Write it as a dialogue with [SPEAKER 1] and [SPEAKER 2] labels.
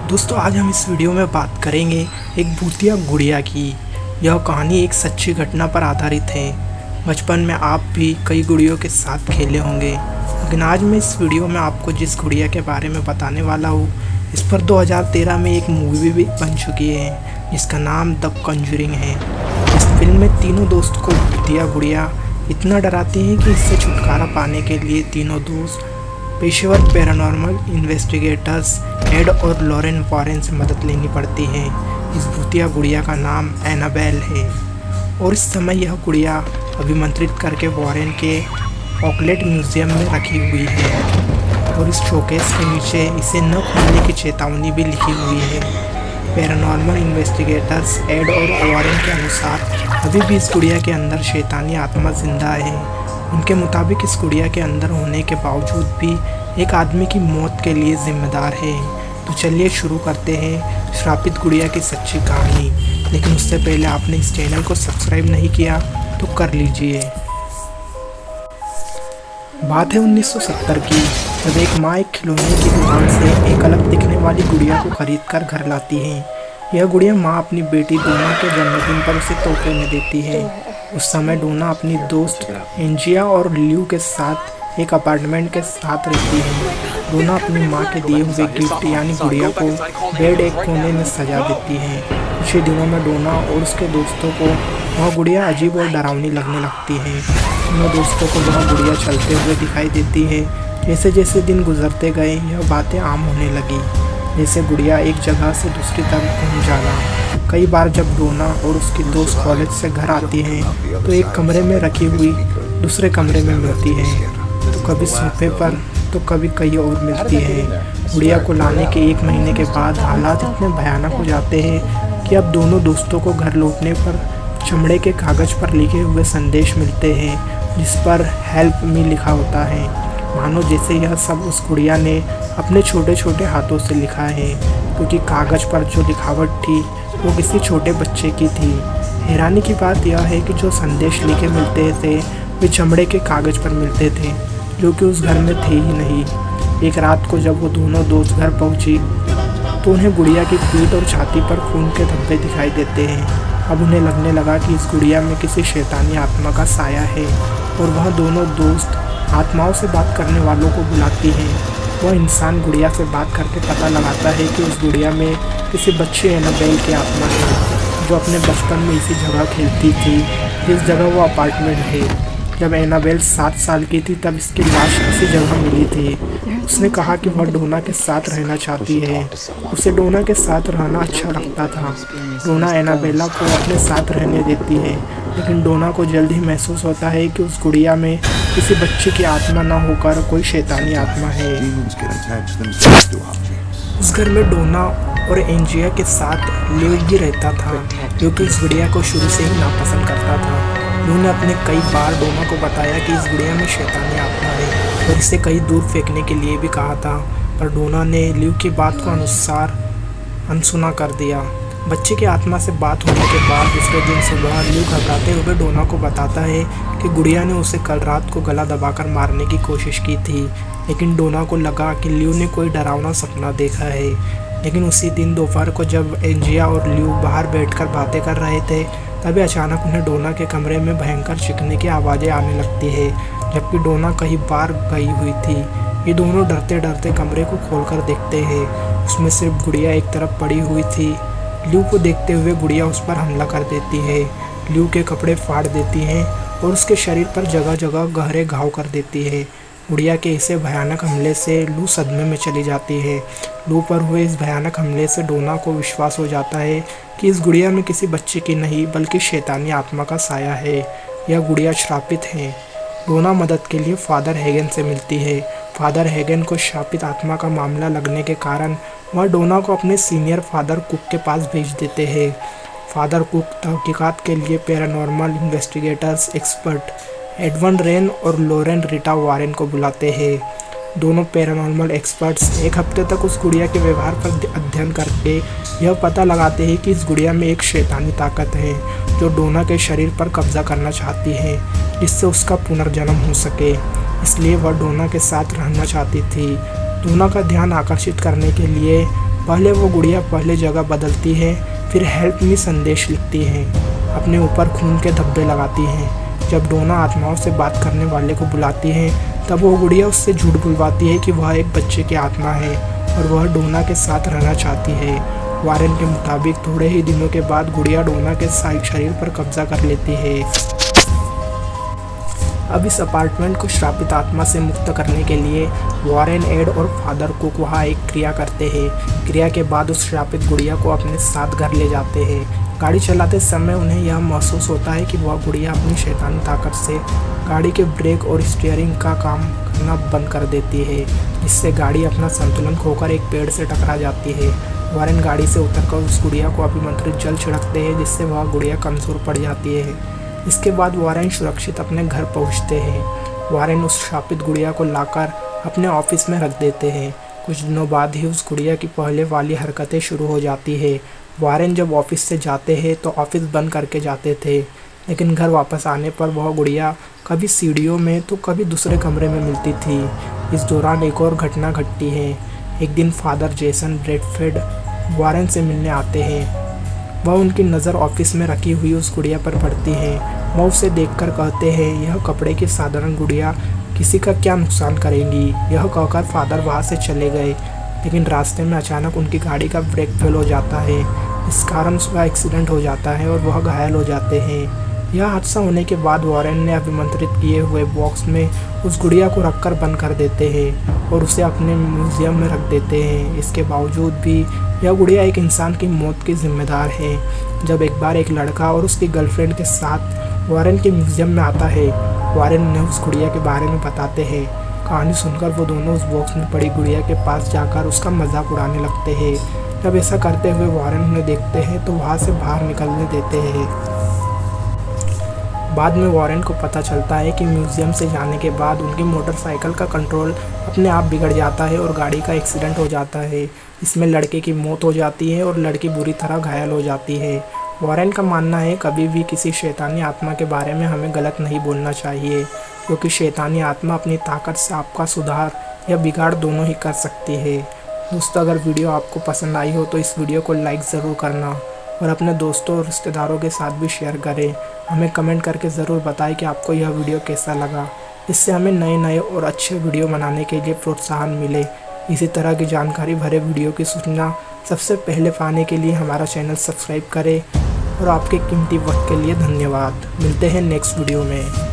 [SPEAKER 1] दोस्तों आज हम इस वीडियो में बात करेंगे एक भूतिया गुड़िया की। यह कहानी एक सच्ची घटना पर आधारित है। बचपन में आप भी कई गुड़ियों के साथ खेले होंगे, लेकिन आज मैं इस वीडियो में आपको जिस गुड़िया के बारे में बताने वाला हूँ, इस पर 2013 में एक मूवी भी बन चुकी है जिसका नाम द कॉन्जरिंग है। इस फिल्म में तीनों दोस्त को भूतिया गुड़िया इतना डराती है कि इससे छुटकारा पाने के लिए तीनों दोस्त पेशेवर पैरानॉर्मल इन्वेस्टिगेटर्स एड और लॉरेन वॉरेन से मदद लेनी पड़ती है। इस भूतिया गुड़िया का नाम एनाबेल है और इस समय यह गुड़िया अभिमंत्रित करके वॉरेन के ऑकलेट म्यूजियम में रखी हुई है और इस शोकेस के नीचे इसे न खोलने की चेतावनी भी लिखी हुई है। पैरानॉर्मल इन्वेस्टिगेटर्स एड और वॉरेन के अनुसार अभी भी इस गुड़िया के अंदर शैतानी आत्मा जिंदा है। उनके मुताबिक इस गुड़िया के अंदर होने के बावजूद भी एक आदमी की मौत के लिए जिम्मेदार है। तो चलिए शुरू करते हैं श्रापित गुड़िया की सच्ची कहानी। लेकिन उससे पहले आपने इस चैनल को सब्सक्राइब नहीं किया तो कर लीजिए। बात है 1970 की, जब एक माँ एक खिलौने की दुकान से एक अलग दिखने वाली गुड़िया को खरीद कर घर लाती है। यह गुड़िया माँ अपनी बेटी डोना के जन्मदिन पर उसे तोहफे में देती है। उस समय डोना अपनी दोस्त एंजिया और ल्यू के साथ एक अपार्टमेंट के साथ रहती है। डोना अपनी माँ के दिए हुए गिफ्ट यानी गुड़िया को बेड एक कोने में सजा देती है। कुछ ही दिनों में डोना और उसके दोस्तों को वह गुड़िया अजीब और डरावनी लगने लगती है। दोनों दोस्तों को वह गुड़िया चलते हुए दिखाई देती है। जैसे जैसे दिन गुजरते गए यह बातें आम होने लगी, जैसे गुड़िया एक जगह से दूसरी तरफ घूम जाना। कई बार जब डोना और उसकी दोस्त कॉलेज से घर आती हैं तो एक कमरे में रखी हुई दूसरे कमरे में मिलती है, तो कभी सोफे पर तो कभी कहीं और मिलती है। गुड़िया को लाने के 1 महीने के बाद हालात इतने भयानक हो जाते हैं कि अब दोनों दोस्तों को घर लौटने पर चमड़े के कागज़ पर लिखे हुए संदेश मिलते हैं जिस पर हेल्प मी लिखा होता है। मानो जैसे यह सब उस गुड़िया ने अपने छोटे छोटे हाथों से लिखा है, क्योंकि कागज़ पर जो लिखावट थी वो किसी छोटे बच्चे की थी। हैरानी की बात यह है कि जो संदेश लिखे मिलते थे वे चमड़े के कागज़ पर मिलते थे, जो कि उस घर में थे ही नहीं। एक रात को जब वो दोनों दोस्त घर पहुंची तो उन्हें गुड़िया की पीठ और छाती पर खून के धब्बे दिखाई देते हैं। अब उन्हें लगने लगा कि इस गुड़िया में किसी शैतानी आत्मा का साया है और वह दोनों दोस्त आत्माओं से बात करने वालों को बुलाती हैं। वह इंसान गुड़िया से बात करके पता लगाता है कि उस गुड़िया में किसी बच्चे एनाबेल की आत्मा है, जो अपने बचपन में इसी जगह खेलती थी जिस जगह वो अपार्टमेंट है। जब एनाबेल 7 साल की थी तब इसकी लाश इसी जगह मिली थी। उसने कहा कि वह डोना के साथ रहना चाहती है। उसे डोना के साथ रहना अच्छा लगता था। डोना एनाबेला को अपने साथ रहने देती है, लेकिन डोना को जल्द ही महसूस होता है कि उस गुड़िया में किसी बच्चे की आत्मा न होकर कोई शैतानी आत्मा है। इस घर में डोना और एंजिया के साथ ल्यू भी रहता था, क्योंकि इस गुड़िया को शुरू से ही नापसंद करता था। ल्यू ने अपने कई बार डोना को बताया कि इस गुड़िया में शैतानी आत्मा है और इसे कहीं दूर फेंकने के लिए भी कहा था, पर डोना ने ल्यू की बात को अनसुना कर दिया। बच्चे की आत्मा से बात होने के बाद दूसरे दिन सुबह ल्यू घबराते हुए डोना को बताता है कि गुड़िया ने उसे कल रात को गला दबाकर मारने की कोशिश की थी, लेकिन डोना को लगा कि ल्यू ने कोई डरावना सपना देखा है। लेकिन उसी दिन दोपहर को जब एंजिया और ल्यू बाहर बैठकर बातें कर रहे थे, तभी अचानक उन्हें डोना के कमरे में भयंकर चीखने की आवाज़ें आने लगती है, जबकि डोना कहीं बाहर गई हुई थी। ये दोनों डरते डरते कमरे को खोलकर देखते हैं। उसमें सिर्फ गुड़िया एक तरफ पड़ी हुई थी। ल्यू को देखते हुए गुड़िया उस पर हमला कर देती है। ल्यू के कपड़े फाड़ देती है और उसके शरीर पर जगह जगह गहरे घाव कर देती है। गुड़िया के इसे भयानक हमले से लू सदमे में चली जाती है। लू पर हुए इस भयानक हमले से डोना को विश्वास हो जाता है कि इस गुड़िया में किसी बच्चे की नहीं बल्कि शैतानी आत्मा का साया है। यह गुड़िया श्रापित है। डोना मदद के लिए फादर हैगन से मिलती है। फादर हैगन को श्रापित आत्मा का मामला लगने के कारण वह डोना को अपने सीनियर फादर कुक के पास भेज देते हैं। फादर कुक तहकीकात के लिए paranormal investigators expert Edwan rain और लॉरेन रिटा वॉरेन को बुलाते हैं। दोनों पैरानॉर्मल एक्सपर्ट्स 1 हफ्ते तक उस गुड़िया के व्यवहार पर अध्ययन करके यह पता लगाते हैं कि इस गुड़िया में एक शैतानी ताकत है जो डोना के शरीर पर कब्जा करना चाहती है, जिससे उसका पुनर्जन्म हो सके। इसलिए वह डोना के साथ रहना चाहती थी। डोना का ध्यान आकर्षित करने के लिए पहले वो गुड़िया पहले जगह बदलती है, फिर हेल्प मी संदेश लिखती है, अपने ऊपर खून के धब्बे लगाती है। जब डोना आत्माओं से बात करने वाले को बुलाती है तब वो गुड़िया उससे झूठ बुलवाती है कि वह एक बच्चे की आत्मा है और वह डोना के साथ रहना चाहती है। वारेन के मुताबिक थोड़े ही दिनों के बाद गुड़िया डोना के शरीर पर कब्जा कर लेती है। अब इस अपार्टमेंट को श्रापित आत्मा से मुक्त करने के लिए वारेन, एड और फादर कुक वहाँ एक क्रिया करते हैं। क्रिया के बाद उस श्रापित गुड़िया को अपने साथ घर ले जाते हैं। गाड़ी चलाते समय उन्हें यह महसूस होता है कि वह गुड़िया अपनी शैतानी ताकत से गाड़ी के ब्रेक और स्टीयरिंग का काम करना बंद कर देती है, जिससे गाड़ी अपना संतुलन खोकर एक पेड़ से टकरा जाती है। वारेन गाड़ी से उतरकर उस गुड़िया को अभिमंत्रित जल छिड़कते हैं, जिससे वह गुड़िया कमज़ोर पड़ जाती है। इसके बाद वारेन सुरक्षित अपने घर पहुंचते हैं। वारेन उस शापित गुड़िया को लाकर अपने ऑफिस में रख देते हैं। कुछ दिनों बाद ही उस गुड़िया की पहले वाली हरकतें शुरू हो जाती है। वारेन जब ऑफिस से जाते हैं तो ऑफिस बंद करके जाते थे, लेकिन घर वापस आने पर वह गुड़िया कभी सीढ़ियों में तो कभी दूसरे कमरे में मिलती थी। इस दौरान एक और घटना घटती है। एक दिन फादर जेसन ब्रेडफेड वारेन से मिलने आते हैं। वह उनकी नज़र ऑफिस में रखी हुई उस गुड़िया पर पड़ती है। वह उसे देखकर कहते हैं, यह कपड़े की साधारण गुड़िया किसी का क्या नुकसान करेंगी। यह कहकर फादर वहाँ से चले गए, लेकिन रास्ते में अचानक उनकी गाड़ी का ब्रेक फेल हो जाता है। इस कारण उसका एक्सीडेंट हो जाता है और वह घायल हो जाते हैं। यह हादसा होने के बाद वारेन ने अभिमंत्रित किए हुए बॉक्स में उस गुड़िया को रखकर बंद कर देते हैं और उसे अपने म्यूज़ियम में रख देते हैं। इसके बावजूद भी यह गुड़िया एक इंसान की मौत की जिम्मेदार है। जब एक बार एक लड़का और उसकी गर्लफ्रेंड के साथ वारेन के म्यूज़ियम में आता है, वारेन उन्हें उस गुड़िया के बारे में बताते हैं। कहानी सुनकर वो दोनों उस बॉक्स में पड़ी गुड़िया के पास जाकर उसका मजाक उड़ाने लगते हैं। जब ऐसा करते हुए वारेन उन्हें देखते हैं तो वहाँ से बाहर निकलने देते हैं। बाद में वारेन को पता चलता है कि म्यूज़ियम से जाने के बाद उनकी मोटरसाइकिल का कंट्रोल अपने आप बिगड़ जाता है और गाड़ी का एक्सीडेंट हो जाता है। इसमें लड़के की मौत हो जाती है और लड़की बुरी तरह घायल हो जाती है। वारेन का मानना है कभी भी किसी शैतानी आत्मा के बारे में हमें गलत नहीं बोलना चाहिए, क्योंकि शैतानी आत्मा अपनी ताकत से आपका सुधार या बिगाड़ दोनों ही कर सकती है। दोस्तों, अगर वीडियो आपको पसंद आई हो तो इस वीडियो को लाइक ज़रूर करना और अपने दोस्तों और रिश्तेदारों के साथ भी शेयर करें। हमें कमेंट करके ज़रूर बताएं कि आपको यह वीडियो कैसा लगा। इससे हमें नए नए और अच्छे वीडियो बनाने के लिए प्रोत्साहन मिले। इसी तरह की जानकारी भरे वीडियो की सूचना सबसे पहले पाने के लिए हमारा चैनल सब्सक्राइब करें और आपके कीमती वक्त के लिए धन्यवाद। मिलते हैं नेक्स्ट वीडियो में।